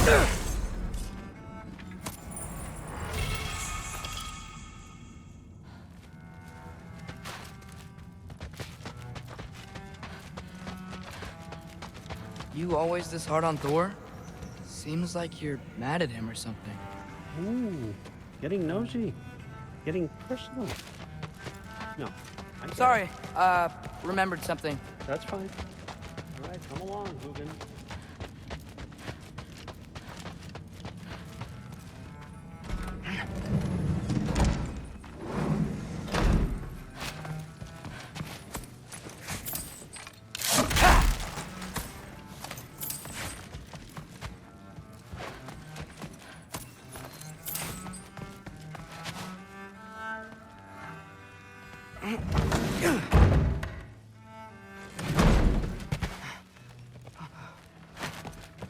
You always this hard on Thor? Seems like you're mad at him or something. Ooh, getting nosy. Getting personal. No, I get it. Sorry, remembered something. That's fine. All right, come along, Hugin.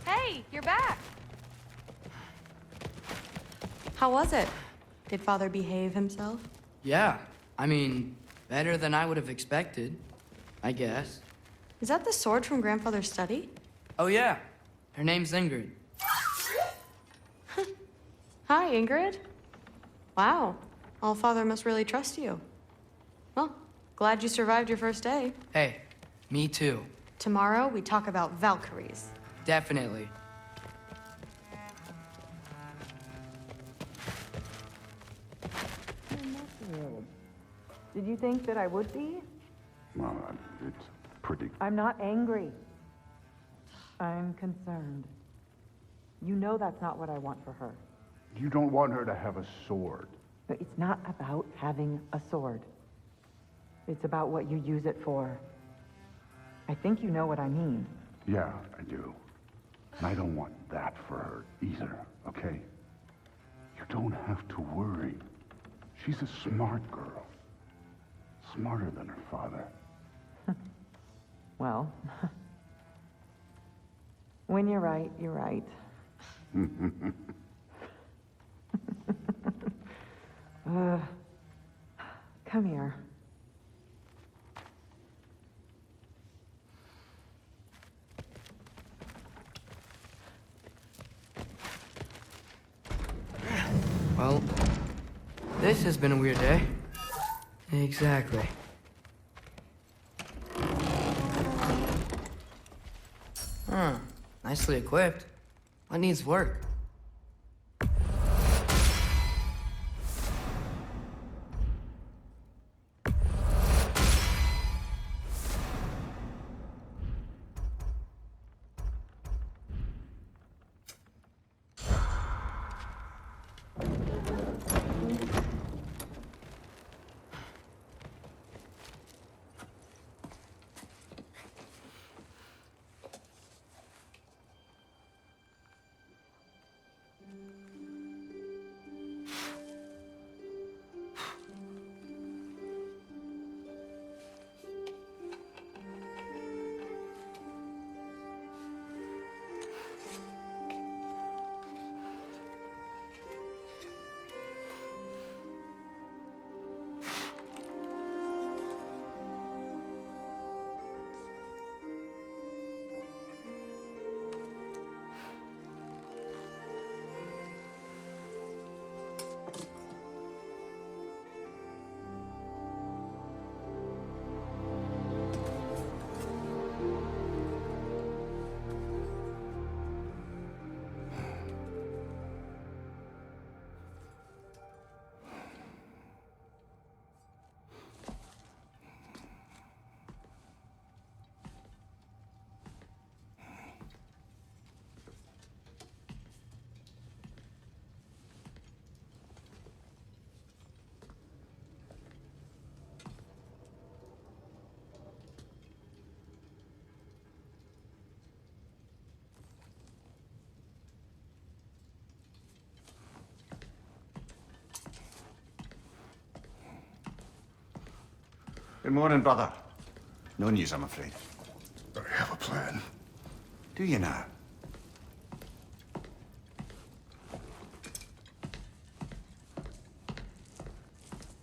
Hey, you're back. How was it? Did Father behave himself? Yeah, I mean, better than I would have expected, I guess. Is that the sword from Grandfather's study? Oh yeah, her name's Ingrid. Hi, Ingrid. Wow, All-Father must really trust you. Well, glad you survived your first day. Hey, me too. Tomorrow, we talk about Valkyries. Definitely. Did you think that I would be? Well, it's pretty... I'm not angry. I'm concerned. You know that's not what I want for her. You don't want her to have a sword. But it's not about having a sword. It's about what you use it for. I think you know what I mean. Yeah, I do. And I don't want that for her either, okay? You don't have to worry. She's a smart girl. Smarter than her father. Well, when you're right, you're right. Come here. Well, this has been a weird day. Exactly. Huh. Nicely equipped. What needs work? Good morning, brother. No news, I'm afraid. I have a plan. Do you now?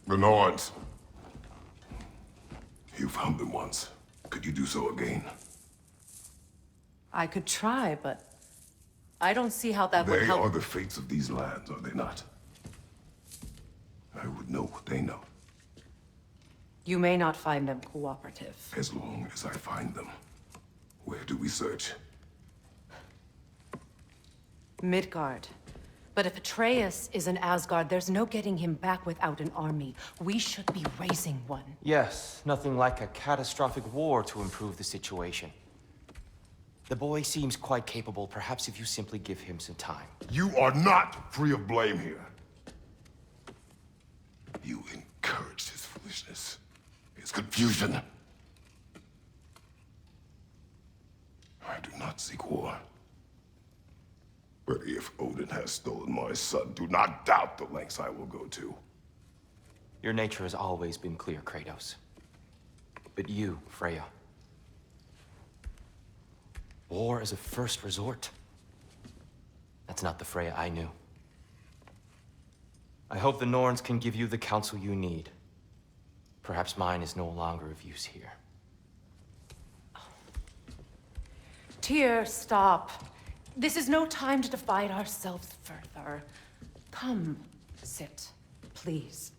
The Norns. You found them once. Could you do so again? I could try, but I don't see how that would They help. are the fates of these lands, are they not? I would know what they know, You may not find them cooperative. as long as I find them. Where do we search? Midgard. But if Atreus is in Asgard, there's no getting him back without an army. We should be raising one. Yes, nothing like a catastrophic war to improve the situation. The boy seems quite capable. Perhaps if you simply give him some time. You are not free of blame here. You encouraged his foolishness, his confusion. I do not seek war. But if Odin has stolen my son, do not doubt the lengths I will go to. Your nature has always been clear, Kratos. But you, Freya. War is a first resort. That's not the Freya I knew. I hope the Norns can give you the counsel you need. Perhaps mine is no longer of use here. Tyr, stop. This is no time to divide ourselves further. Come, sit, please.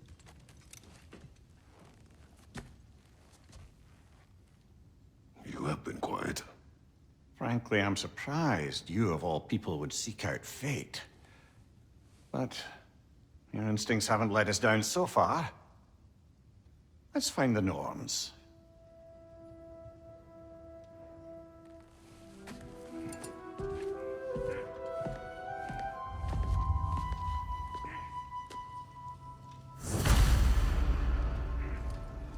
You have been quiet. Frankly, I'm surprised you, of all people, would seek out fate. But your instincts haven't let us down so far. Let's find the Norns.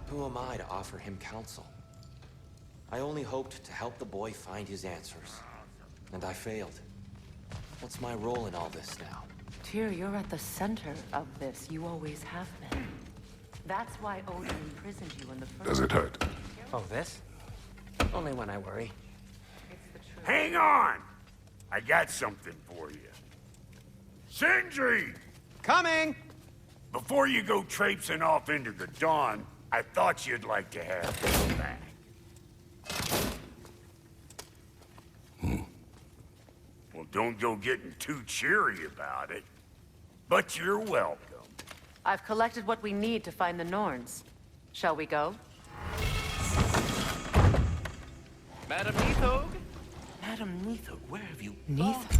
Who am I to offer him counsel? I only hoped to help the boy find his answers. And I failed. What's my role in all this now? Tyr, you're at the center of this. You always have been. That's why Odin imprisoned you in the first... Does it hurt? Oh, this? Only when I worry. It's the truth. Hang on! I got something for you. Sindri! Coming! Before you go traipsing off into the dawn, I thought you'd like to have this back. Well, don't go getting too cheery about it. But you're welcome. I've collected what we need to find the Norns. Shall we go? Madam Neathog? Madam Neathog, where have you Neath?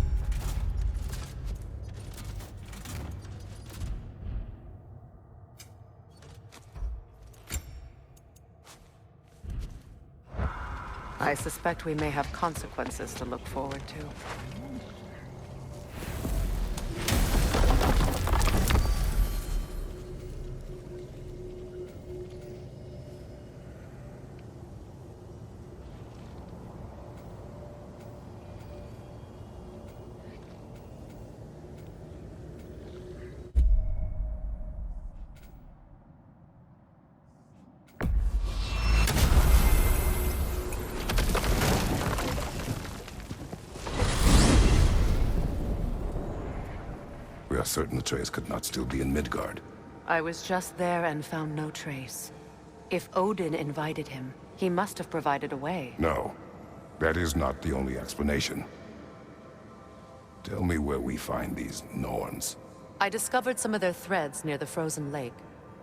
I suspect we may have consequences to look forward to. We are certain Atreus could not still be in Midgard. I was just there and found no trace. If Odin invited him, he must have provided a way. No, that is not the only explanation. Tell me where we find these Norns. I discovered some of their threads near the frozen lake.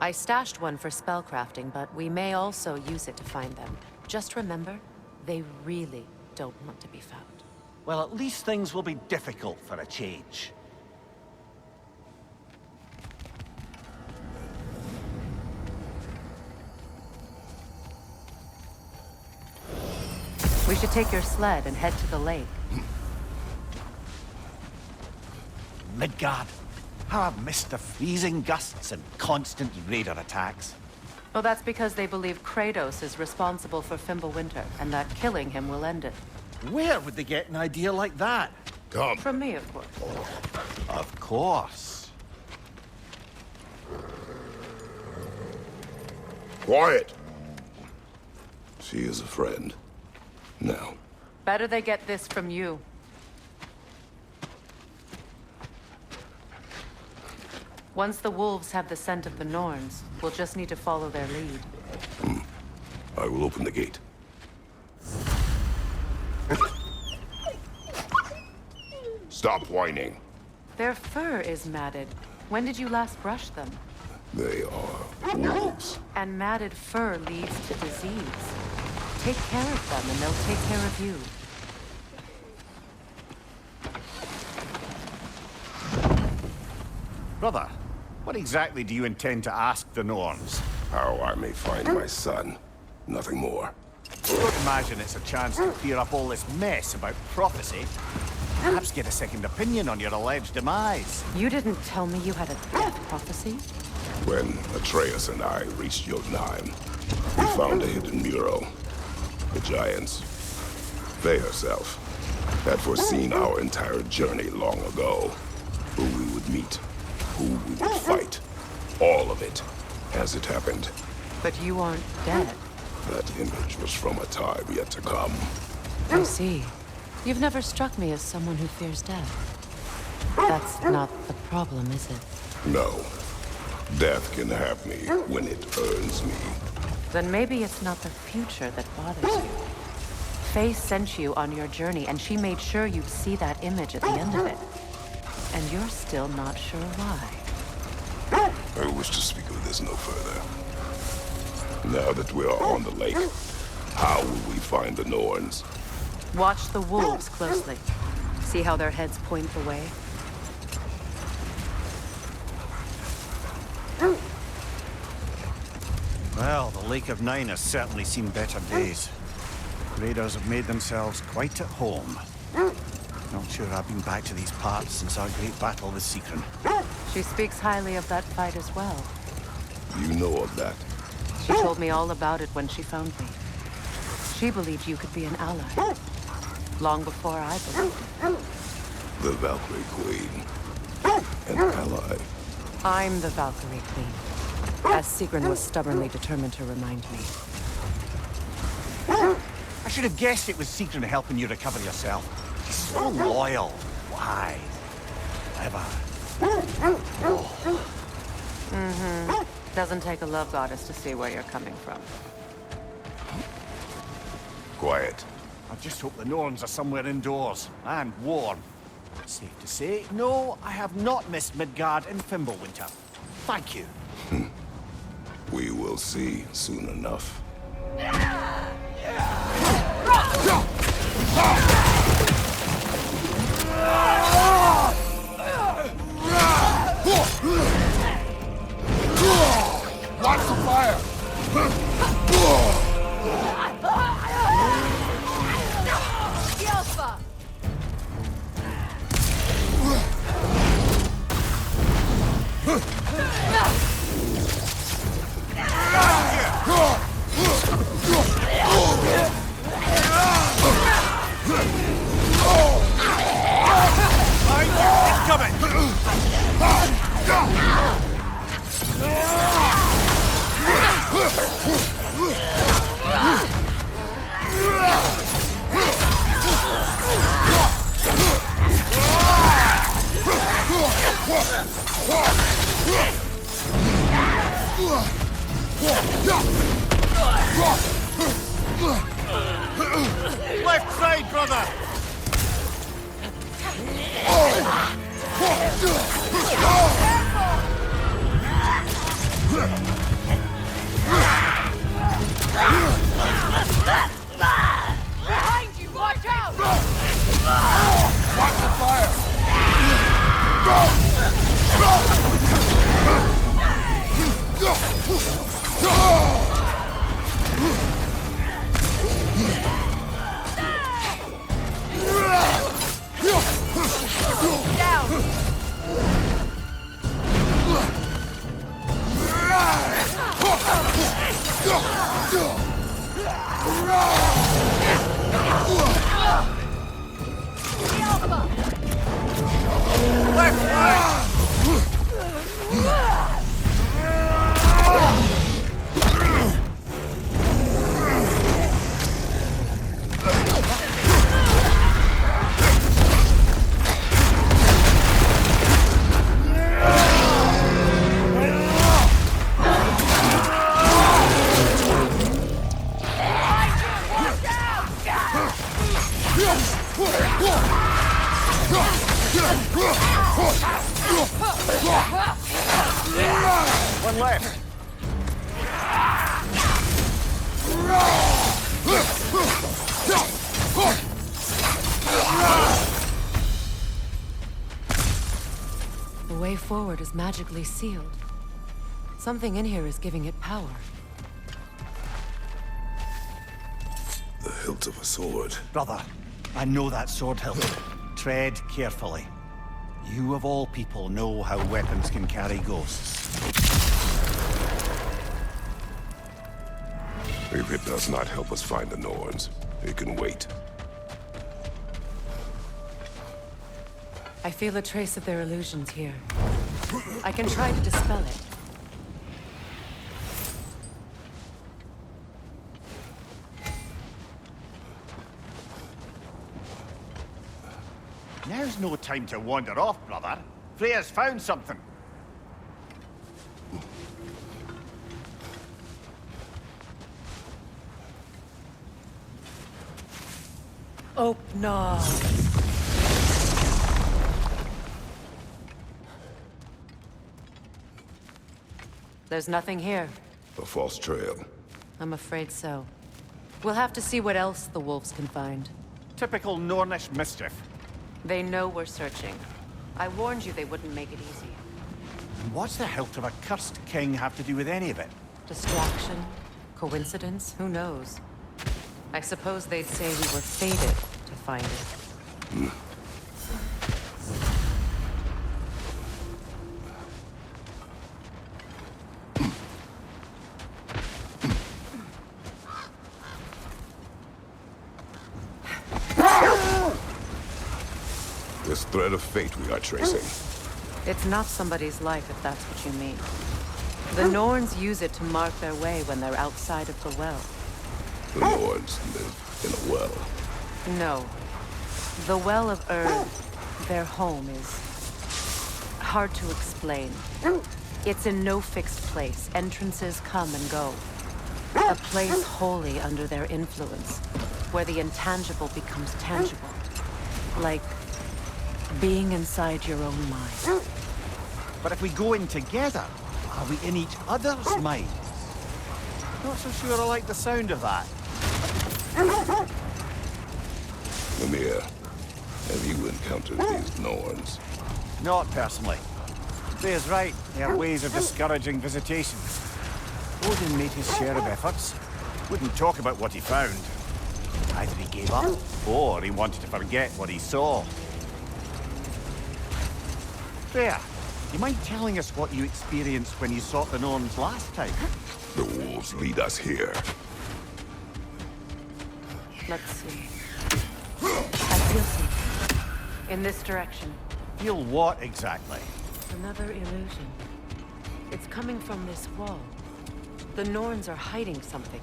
I stashed one for spellcrafting, but we may also use it to find them. Just remember, they really don't want to be found. Well, at least things will be difficult for a change. We should take your sled and head to the lake. Midgard. How I've missed the freezing gusts and constant raider attacks. Well, that's because they believe Kratos is responsible for Fimbulwinter, and that killing him will end it. Where would they get an idea like that? Come. From me, of course. Of course. Quiet! She is a friend. Now. Better they get this from you. Once the wolves have the scent of the Norns, we'll just need to follow their lead. I will open the gate. Stop whining. Their fur is matted. When did you last brush them? They are wolves. And matted fur leads to disease. Take care of them and they'll take care of you. Brother, what exactly do you intend to ask the Norns? How I may find my son. Nothing more. Don't imagine it's a chance to clear up all this mess about prophecy. Perhaps get a second opinion on your alleged demise. You didn't tell me you had a death prophecy? When Atreus and I reached Jotunheim, we found a hidden mural. The Giants, they herself, had foreseen our entire journey long ago. Who we would meet, who we would fight. All of it, as it happened. But you aren't dead. That image was from a time yet to come. I see. You've never struck me as someone who fears death. That's not the problem, is it? No. Death can have me when it earns me. Then maybe it's not the future that bothers you. Faye sent you on your journey, and she made sure you'd see that image at the end of it. And you're still not sure why. I wish to speak of this no further. Now that we are on the lake, how will we find the Norns? Watch the wolves closely. See how their heads point the way? Well, the Lake of Nine has certainly seen better days. Raiders have made themselves quite at home. Not sure I've been back to these parts since our great battle with Seekron. She speaks highly of that fight as well. You know of that? She told me all about it when she found me. She believed you could be an ally. Long before I believed it. The Valkyrie Queen. An ally. I'm the Valkyrie Queen. As Seekron was stubbornly determined to remind me. I should have guessed it was Seekron helping you recover yourself. He's so loyal, wise, clever. Doesn't take a love goddess to see where you're coming from. Quiet. I just hope the Norns are somewhere indoors, and warm. Safe to say, no, I have not missed Midgard in Fimbulwinter. Thank you. We will see soon enough. Watch the fire! Left side, brother! Behind you! Watch out! Watch the fire! One left. The way forward is magically sealed. Something in here is giving it power. The hilt of a sword. Brother, I know that sword hilt. Tread carefully. You of all people know how weapons can carry ghosts. If it does not help us find the Norns, it can wait. I feel a trace of their illusions here. I can try to dispel it. Now's no time to wander off, brother. Freya's found something. Oh, no. There's nothing here. A false trail. I'm afraid so. We'll have to see what else the wolves can find. Typical Nornish mischief. They know we're searching. I warned you they wouldn't make it easy. And what's the hilt of a cursed king have to do with any of it? Distraction? Coincidence? Who knows? I suppose they'd say we were fated to find it. This thread of fate we are tracing. It's not somebody's life, if that's what you mean. The Norns use it to mark their way when they're outside of the well. The Norns live in a well. No. The Well of Earth, their home, is hard to explain. It's in no fixed place. Entrances come and go. A place wholly under their influence, where the intangible becomes tangible. Like being inside your own mind. But if we go in together, are we in each other's mind? Not so sure I like the sound of that. Mimir, have you encountered these Norns? Not personally. Freya's right. They have ways of discouraging visitations. Odin made his share of efforts. Wouldn't talk about what he found. Either he gave up, or he wanted to forget what he saw. Freya, you mind telling us what you experienced when you sought the Norns last time? The wolves lead us here. Let's see. I feel something. In this direction. Feel what exactly? Another illusion. It's coming from this wall. The Norns are hiding something.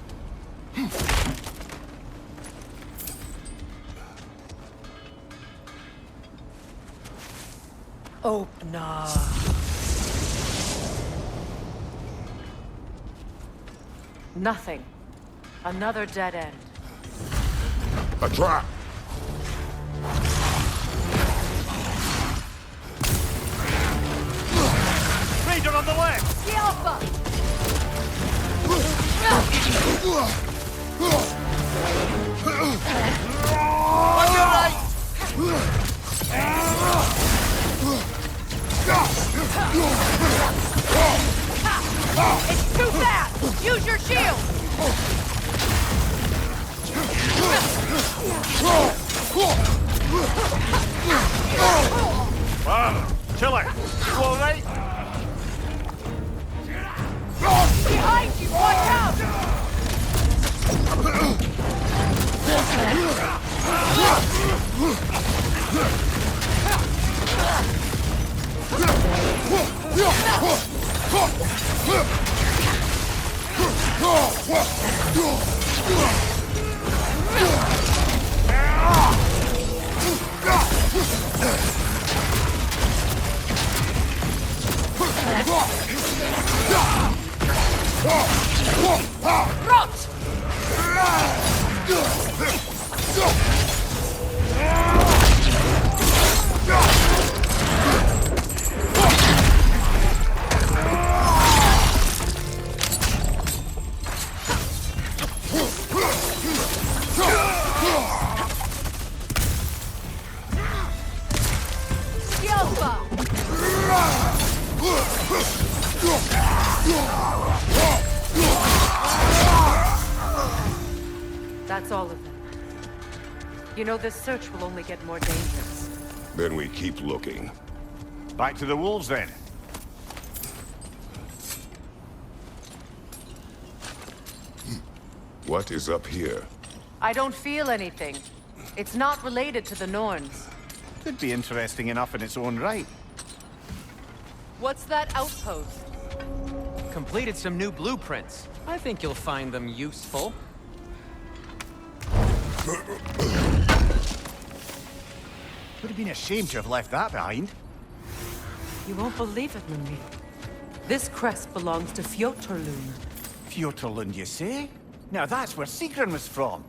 Oh, no. Nothing. Another dead end. A trap! Raider on the left! The Alpha! On your right! It's too fast! Use your shield! Kill it! You all right? Behind you! Watch out! That's all of them. You know, this search will only get more dangerous. Then we keep looking. Back to the wolves, then. What is up here? I don't feel anything. It's not related to the Norns. Could be interesting enough in its own right. What's that outpost? Completed some new blueprints. I think you'll find them useful. Would have been a shame to have left that behind. You won't believe it, Mimi. This crest belongs to Fjotorlund. Fjotorlund, you say? Now that's where Sigrun was from.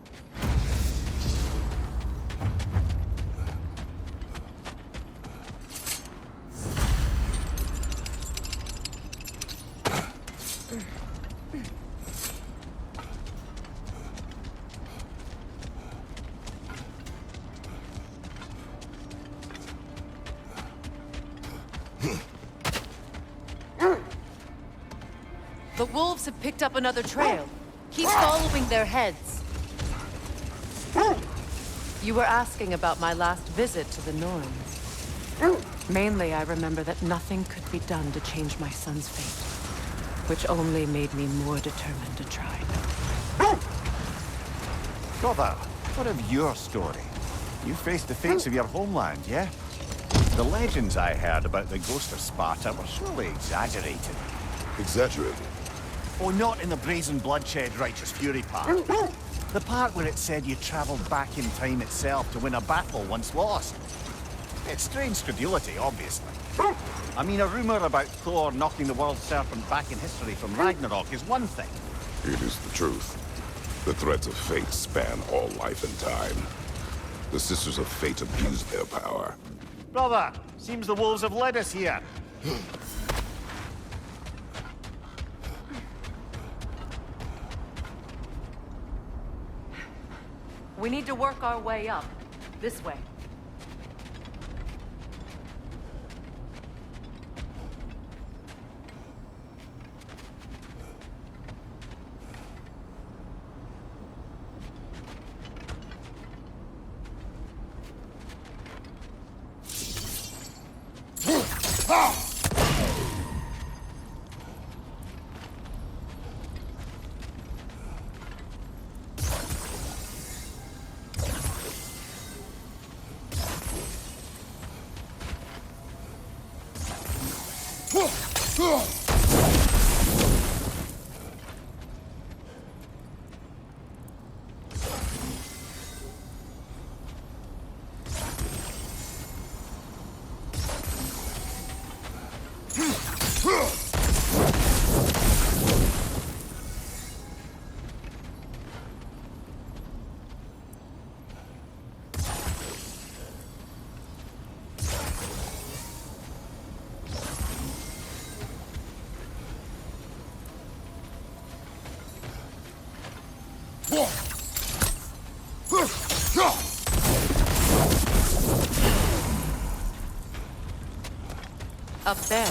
The wolves have picked up another trail. Keep following their heads. You were asking about my last visit to the Norns. Mainly, I remember that nothing could be done to change my son's fate, which only made me more determined to try. Brother, what of your story? You faced the fates of your homeland, yeah? The legends I heard about the ghost of Sparta were surely exaggerated. Exaggerated? Oh, not in the brazen bloodshed righteous fury part. The part where it said you traveled back in time itself to win a battle once lost. It's strange credulity, obviously. I mean, a rumor about Thor knocking the world serpent back in history from Ragnarok is one thing. It is the truth. The threads of fate span all life and time. The Sisters of Fate abuse their power. Brother, seems the wolves have led us here. We need to work our way up. This way. Up there.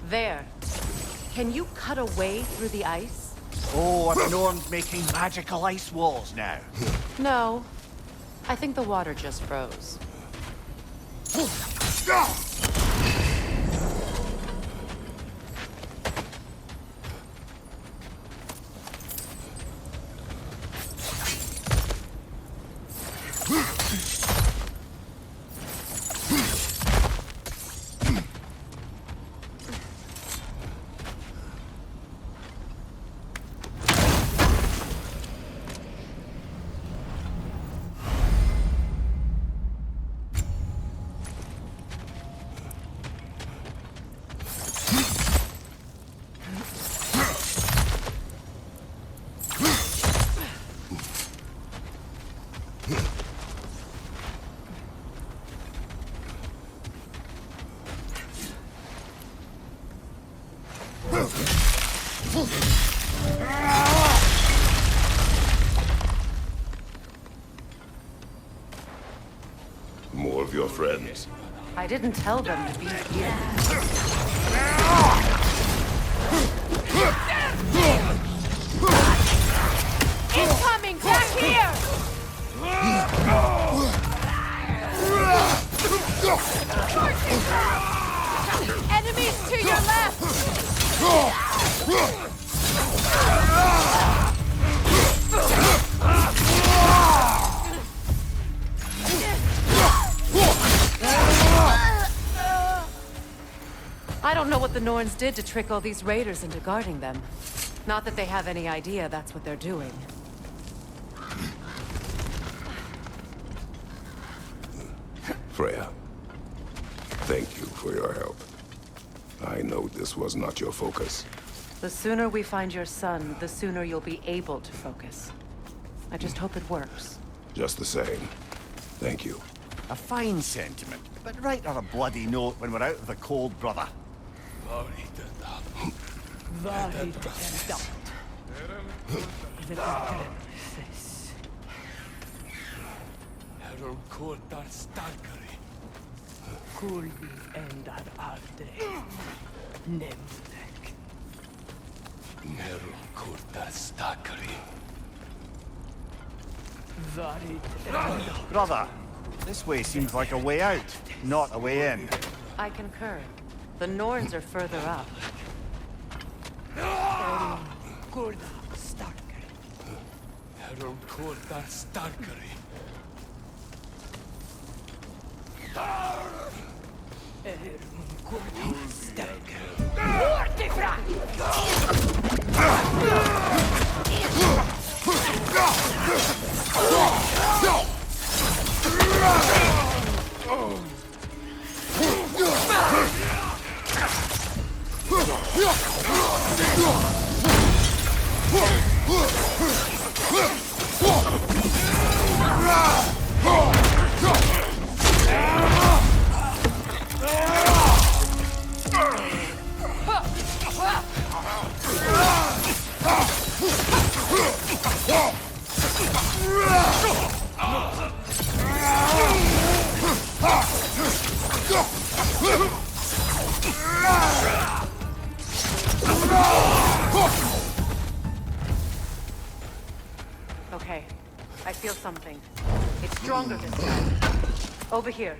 There. Can you cut a way through the ice? Oh, are the Norns making magical ice walls now? No. I think the water just froze. your friends. I didn't tell them to be here. Incoming! Back here! Enemies to your left! I don't know what the Norns did to trick all these raiders into guarding them. Not that they have any idea that's what they're doing. Freya, thank you for your help. I know this was not your focus. The sooner we find your son, the sooner you'll be able to focus. I just hope it works. Just the same, thank you. A fine sentiment, but write her a bloody note when we're out of the cold, brother. Brother, this way seems like a way out, not a way in. I concur. The Norns are further up. Okay, I feel something. It's stronger this time. Over here.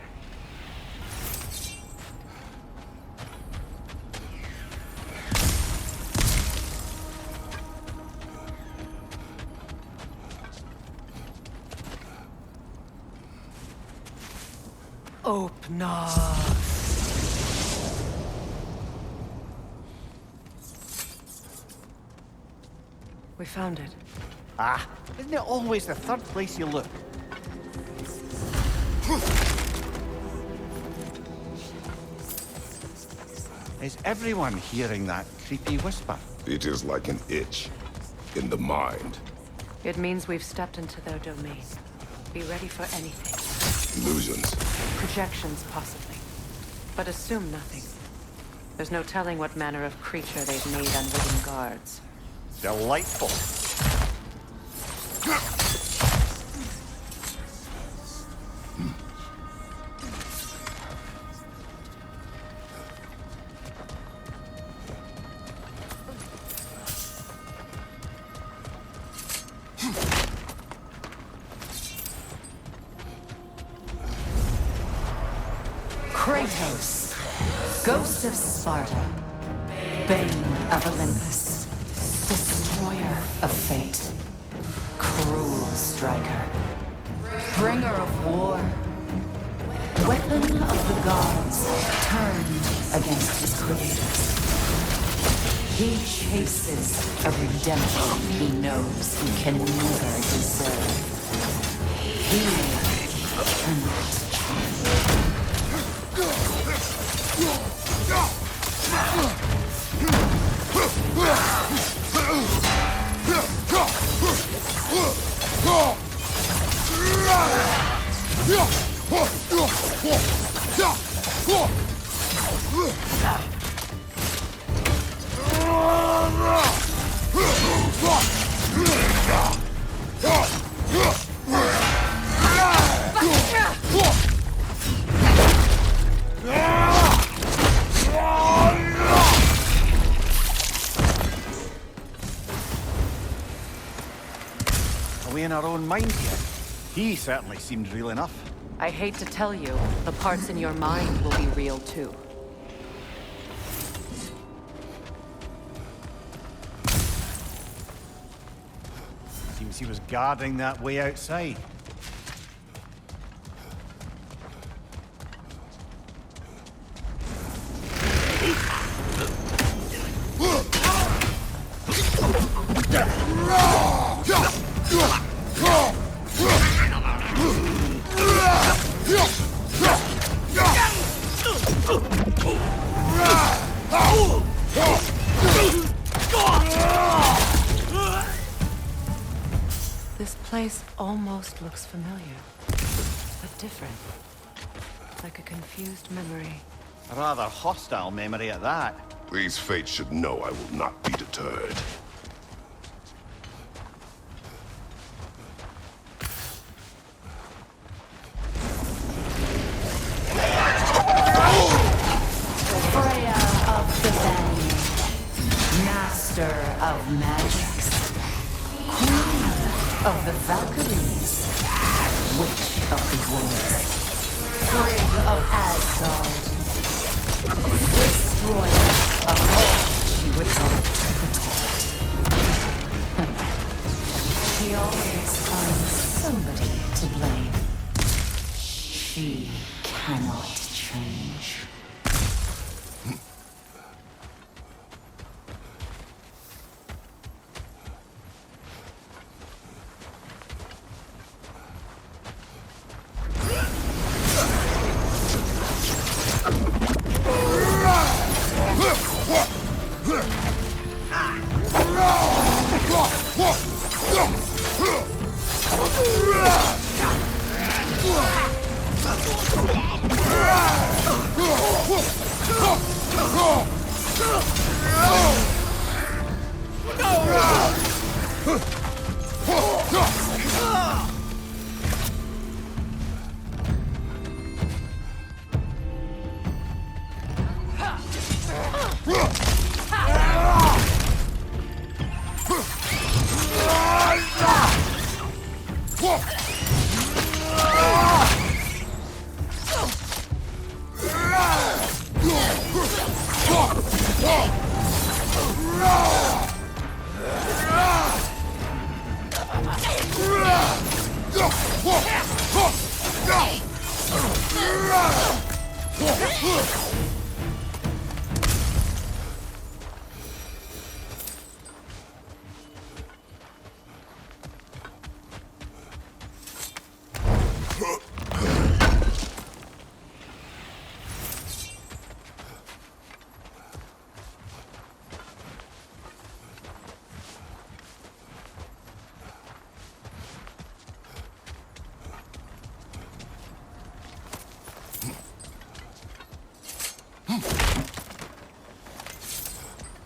Open up. We found it. Ah, isn't it always the third place you look? Is everyone hearing that creepy whisper? It is like an itch in the mind. It means we've stepped into their domain. Be ready for anything. Illusions. Projections, possibly. But assume nothing. There's no telling what manner of creature they've made unwitting guards. Delightful. Kratos, Ghost of Sparta, Bane of Olympus, Destroyer of Fate, Cruel Striker, Bringer of War, Weapon of the Gods, turned against his creators. He chases a redemption he knows he can never deserve. He cannot change. our own mind yet. He certainly seemed real enough. I hate to tell you, the parts in your mind will be real too. Seems he was guarding that way outside. This place almost looks familiar, but different. Like a confused memory. A rather hostile memory at that. These fates should know I will not be deterred. Freya of the Bend, Master of Magics, Queen of the Valkyries, Witch of the Woods, Frigg of Asgard, Destroyer of all she would hope to protect. She always finds somebody to blame. She cannot change.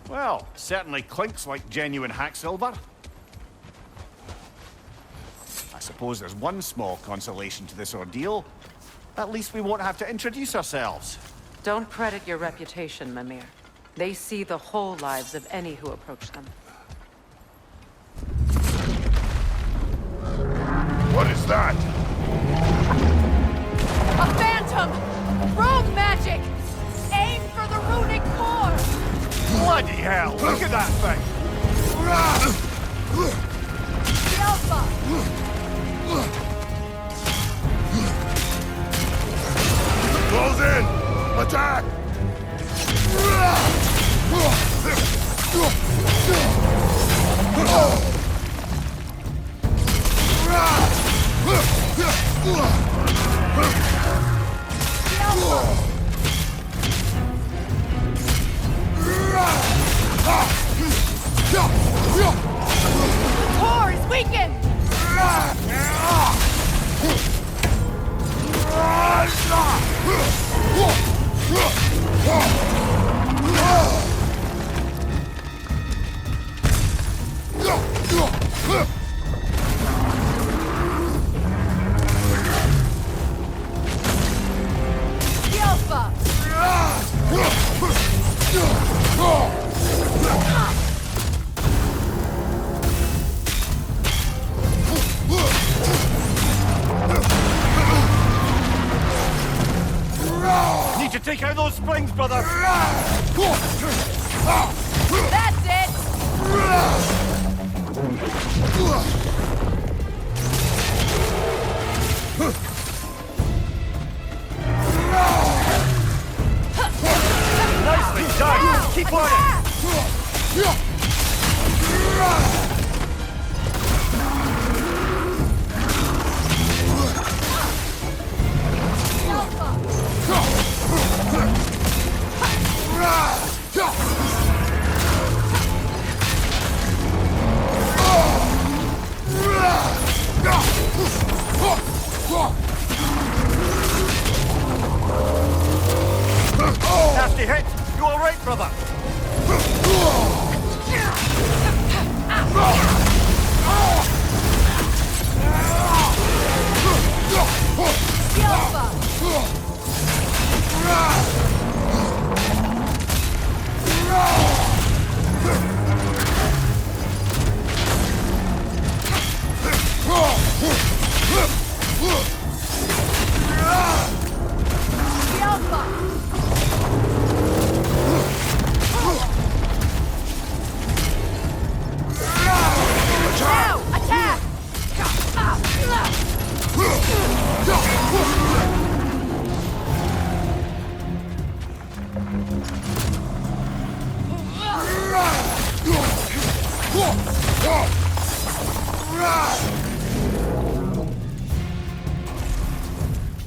Well, certainly clinks like genuine hack silver. I suppose there's one small consolation to this ordeal. At least we won't have to introduce ourselves. Don't credit your reputation, Mimir. They see the whole lives of any who approach them. What is that? A phantom! Rogue magic! Aim for the runic core! Bloody hell! Look at that thing! The Alpha! Close in! Attack! Core is weakened! The Alpha! can take out those springs, brother! That's it! Nicely done! Keep on it! Nasty hit! You alright, brother?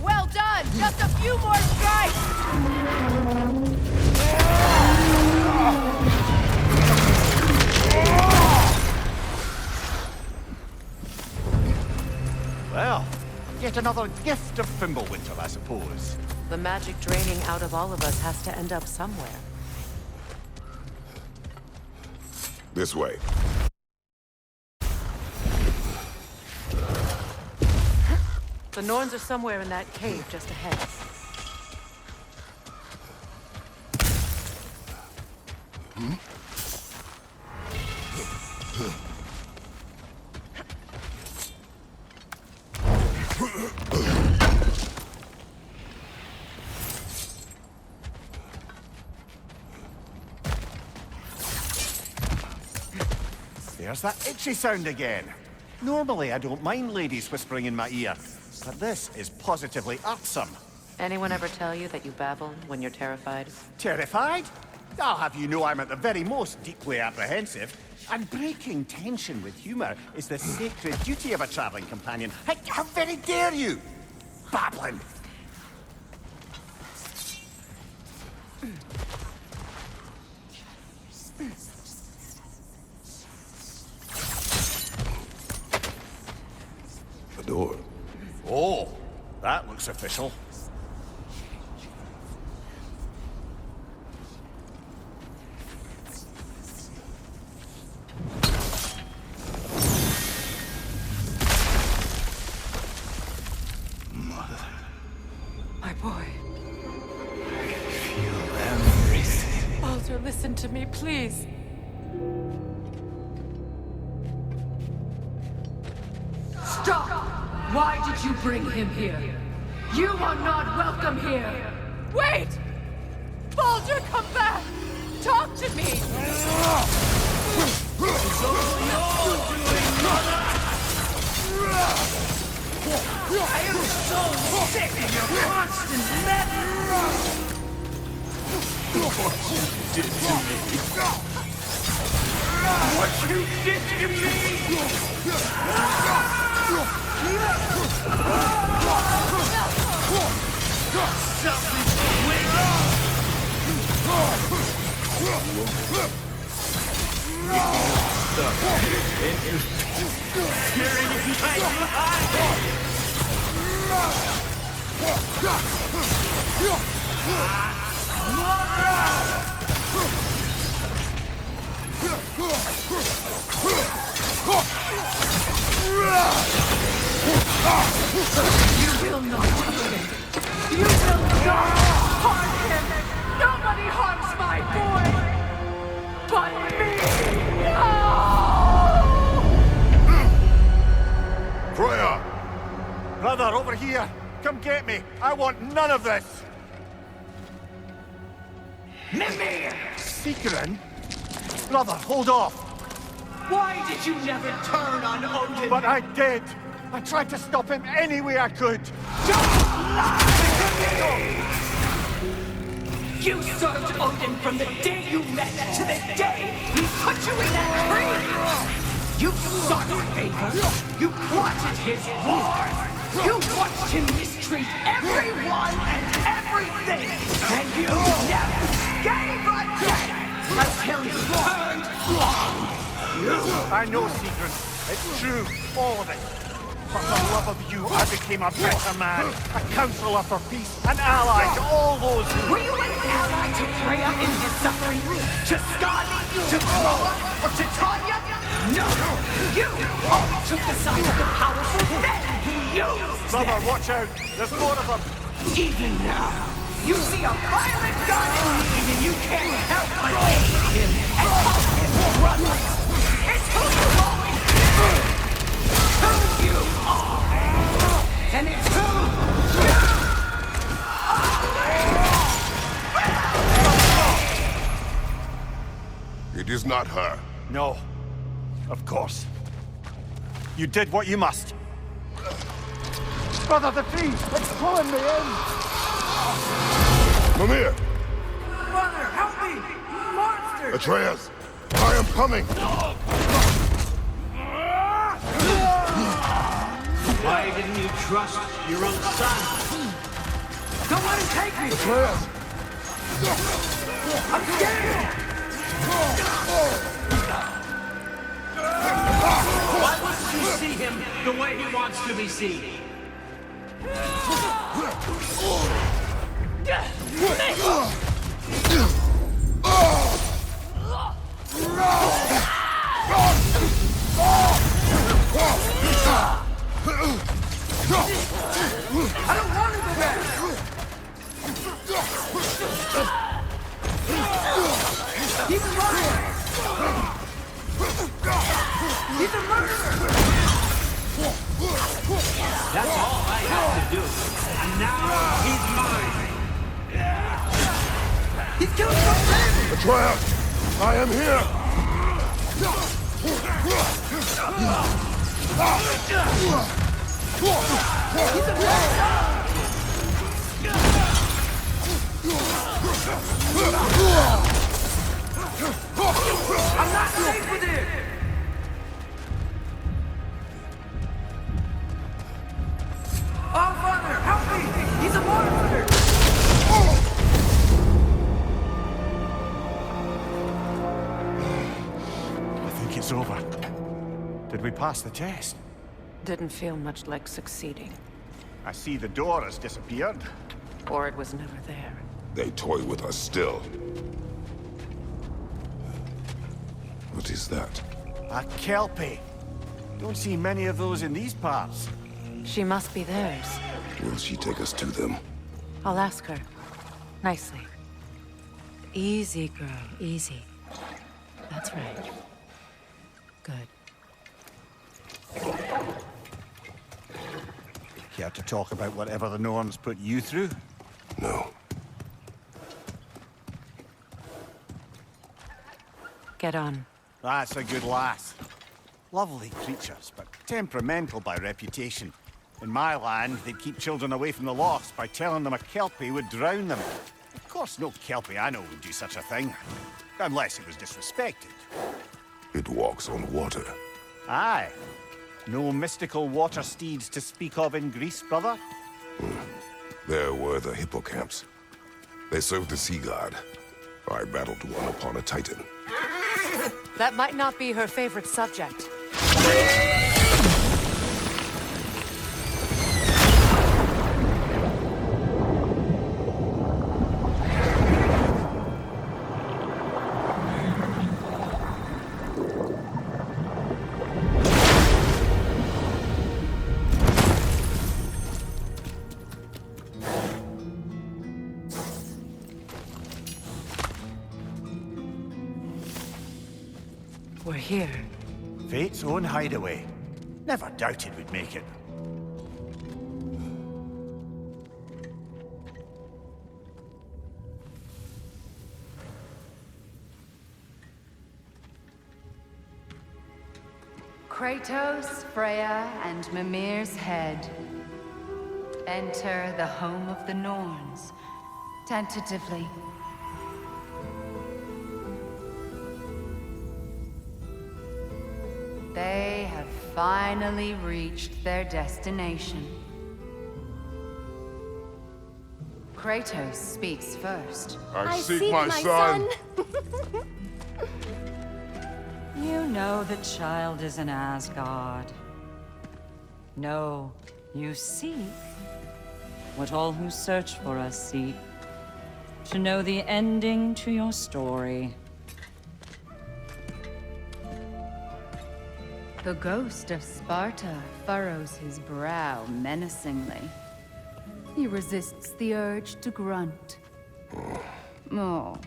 Well done! Just a few more strikes! Well, yet another gift of Fimbulwinter, I suppose. The magic draining out of all of us has to end up somewhere. This way. The Norns are somewhere in that cave just ahead. There's that itchy sound again. Normally, I don't mind ladies whispering in my ear, but this is positively irksome. Anyone ever tell you that you babble when you're terrified? Terrified? I'll have you know I'm at the very most deeply apprehensive. And breaking tension with humor is the sacred duty of a traveling companion. How very dare you? Babbling! The door. Oh, that looks official. My boy. I feel everything. Baldur, listen to me, please. Stop! Why did you bring him here? You are not welcome here! Wait! Baldur, come back! Talk to me! It's all your doing, mother! I am so sick of your constant madness! What you did to me! What you did to me! Something's wake up! You will not touch him! You will not harm him! Nobody harms my boy! But me! No! Freya! Brother, over here! Come get me! I want none of this! Mimir! Secret? Brother, hold off! Why did you never turn on Odin? But I did! I tried to stop him any way I could! Don't lie to me! You served Odin from the day you met to the day he put you in that tree! You sought favor! You plotted his wars! You watched him mistreat everyone and everything! And you never gave a damn until he turned on you! I know, Secret. It's true, all of it. For the love of you, I became a better man, a counselor for peace, an ally to all those who... Were you an ally to Freya in his suffering? To Skadi? To Groa? Or to Tanya? No! You always took the side of the powerful, then you used Brother, them. watch out! There's more of them! Even now, you see a violent god in need and you can't help but aid him and call him brother. It's who you always been. Who you are. And it's who you are. It is not her. No. Of course. You did what you must. Brother, the tree! It's pulling me in! Mimir! Brother, help me! Monster! Atreus! I am coming! Why didn't you trust your own son? Don't let him take me! Atreus! I'm scared! Why wouldn't you see him the way he wants to be seen? I don't want to go back! He's a murderer! He's a murderer! That's all I have to do. And now he's mine! He's killing my family! Atreus! I am here! He's a murderer! I'm not safe with him! Oh, Father, help me! He's a monster! I think it's over. Did we pass the test? Didn't feel much like succeeding. I see the door has disappeared. Or it was never there. They toy with us still. What is that? A Kelpie. Don't see many of those in these parts. She must be theirs. Will she take us to them? I'll ask her. Nicely. Easy, girl. Easy. That's right. Good. Care to talk about whatever the Norns put you through? No. Get on. That's a good lass. Lovely creatures, but temperamental by reputation. In my land, they'd keep children away from the lost by telling them a Kelpie would drown them. Of course, no Kelpie I know would do such a thing. Unless it was disrespected. It walks on water. Aye. No mystical water steeds to speak of in Greece, brother? There were the hippocamps. They served the sea god. I battled one upon a titan. That might not be her favorite subject. We're here. Fate's own hideaway. Never doubted we'd make it. Kratos, Freya, and Mimir's head. Enter the home of the Norns, tentatively. They have finally reached their destination. Kratos speaks first. I seek my son. You know the child is in Asgard. No, you seek what all who search for us seek. To know the ending to your story. The ghost of Sparta furrows his brow menacingly. He resists the urge to grunt. Oh,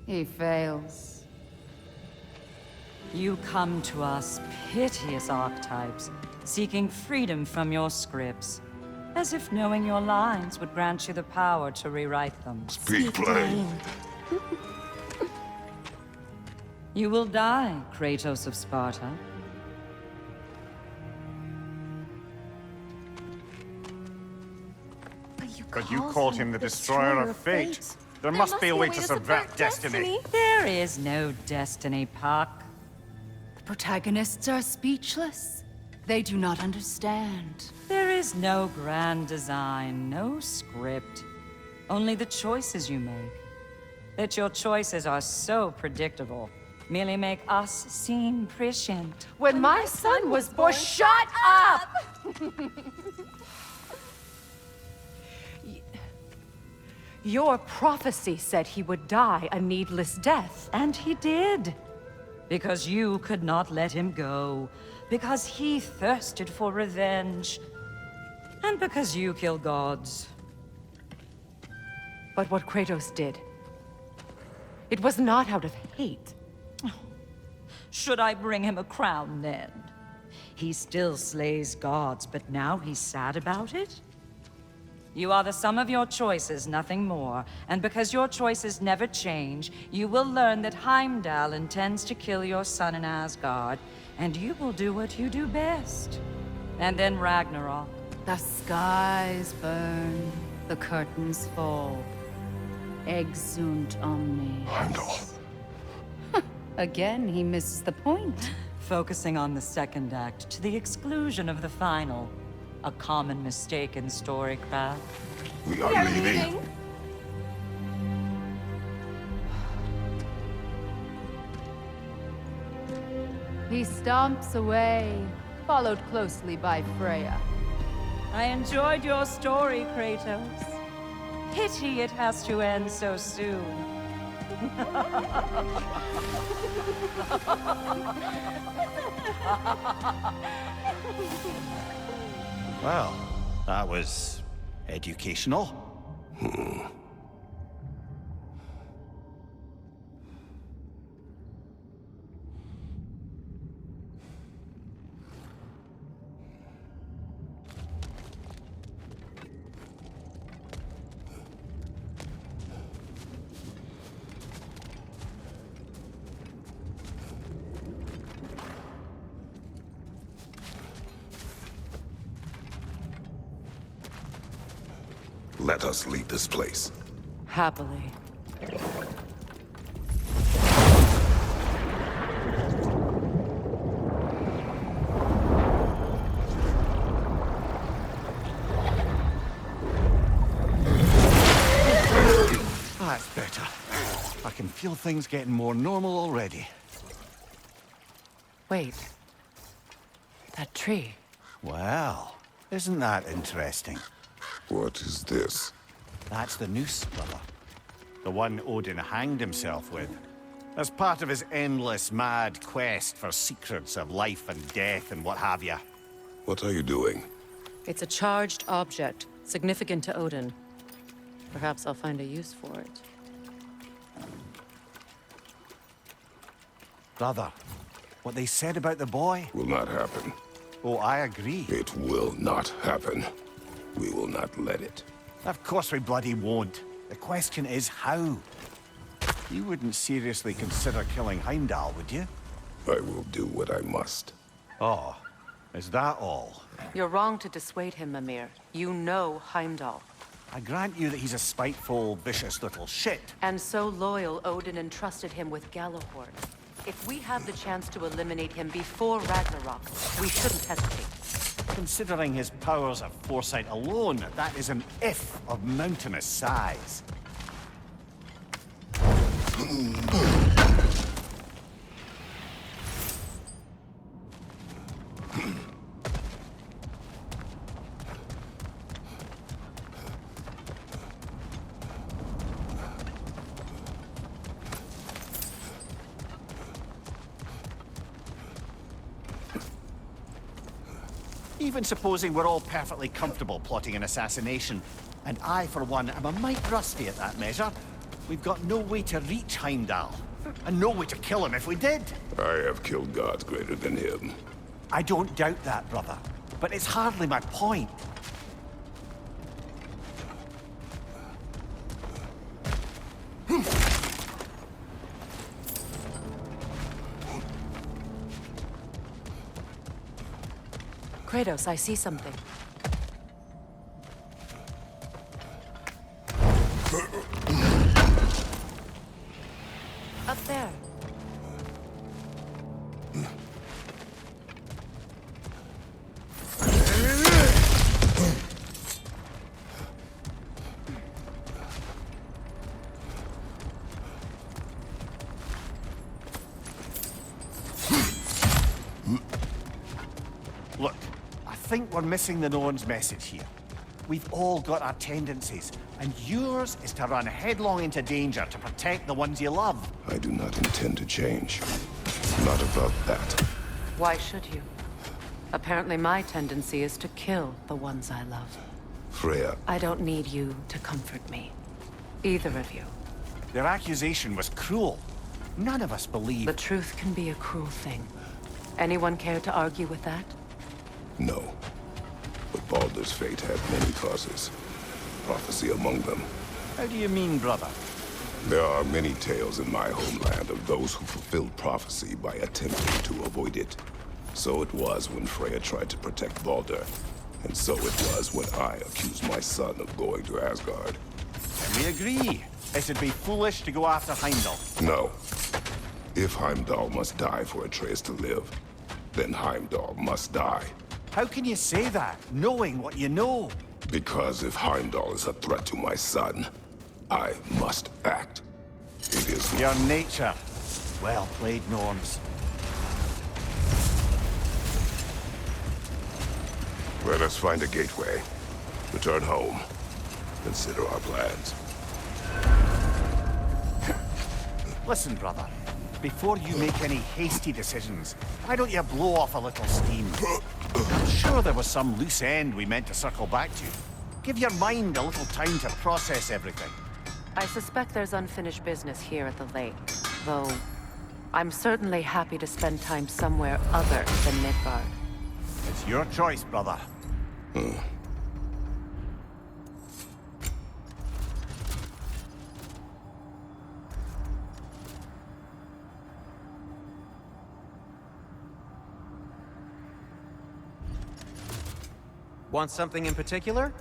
he fails. You come to us, piteous archetypes, seeking freedom from your scripts. As if knowing your lines would grant you the power to rewrite them. Speak plain. You will die, Kratos of Sparta. But you called him the Destroyer of Fate. There must be a way to subvert destiny. There is no destiny, Puck. The protagonists are speechless. They do not understand. There is no grand design, no script. Only the choices you make. That your choices are so predictable merely make us seem prescient. When my son was born, shut up! Your prophecy said he would die a needless death. And he did. Because you could not let him go. Because he thirsted for revenge. And because you kill gods. But what Kratos did, it was not out of hate. Should I bring him a crown then? He still slays gods, but now he's sad about it? You are the sum of your choices, nothing more. And because your choices never change, you will learn that Heimdall intends to kill your son in Asgard, and you will do what you do best. And then Ragnarok. The skies burn, the curtains fall. Exunt omnes. Heimdall. Again, he misses the point. Focusing on the second act to the exclusion of the final. A common mistake in storycraft. We are leaving. He stomps away, followed closely by Freya. I enjoyed your story, Kratos. Pity it has to end so soon. Well, that was educational. Let us leave this place. Happily. That's better. I can feel things getting more normal already. Wait. That tree. Well, isn't that interesting? What is this? That's the noose, brother. The one Odin hanged himself with. As part of his endless, mad quest for secrets of life and death and what have you. What are you doing? It's a charged object, significant to Odin. Perhaps I'll find a use for it. Brother, what they said about the boy? Will not happen. Oh, I agree. It will not happen. We will not let it. Of course we bloody won't. The question is how? You wouldn't seriously consider killing Heimdall, would you? I will do what I must. Oh, is that all? You're wrong to dissuade him, Mimir. You know Heimdall. I grant you that he's a spiteful, vicious little shit. And so loyal, Odin entrusted him with Gjallarhorn. If we have the chance to eliminate him before Ragnarok, we shouldn't hesitate. Considering his powers of foresight alone, that is an if of mountainous size. Even supposing we're all perfectly comfortable plotting an assassination, and I, for one, am a mite rusty at that measure, we've got no way to reach Heimdall, and no way to kill him if we did. I have killed gods greater than him. I don't doubt that, brother, but it's hardly my point. Kratos, I see something. Up there. Look, I think we're missing the Norn's message here. We've all got our tendencies, and yours is to run headlong into danger to protect the ones you love. I do not intend to change. Not about that. Why should you? Apparently my tendency is to kill the ones I love. Freya. I don't need you to comfort me. Either of you. Their accusation was cruel. None of us believe... The truth can be a cruel thing. Anyone care to argue with that? No. But Baldur's fate had many causes. Prophecy among them. How do you mean, brother? There are many tales in my homeland of those who fulfilled prophecy by attempting to avoid it. So it was when Freya tried to protect Baldur. And so it was when I accused my son of going to Asgard. We agree. It'd be foolish to go after Heimdall. No. If Heimdall must die for Atreus to live, then Heimdall must die. How can you say that, knowing what you know? Because if Heimdall is a threat to my son, I must act. It is your nature. Well played, Norns. Let us find a gateway. Return home. Consider our plans. Listen, brother. Before you make any hasty decisions, why don't you blow off a little steam? I'm sure there was some loose end we meant to circle back to. Give your mind a little time to process everything. I suspect there's unfinished business here at the lake, though I'm certainly happy to spend time somewhere other than Midgard. It's your choice, brother. Want something in particular?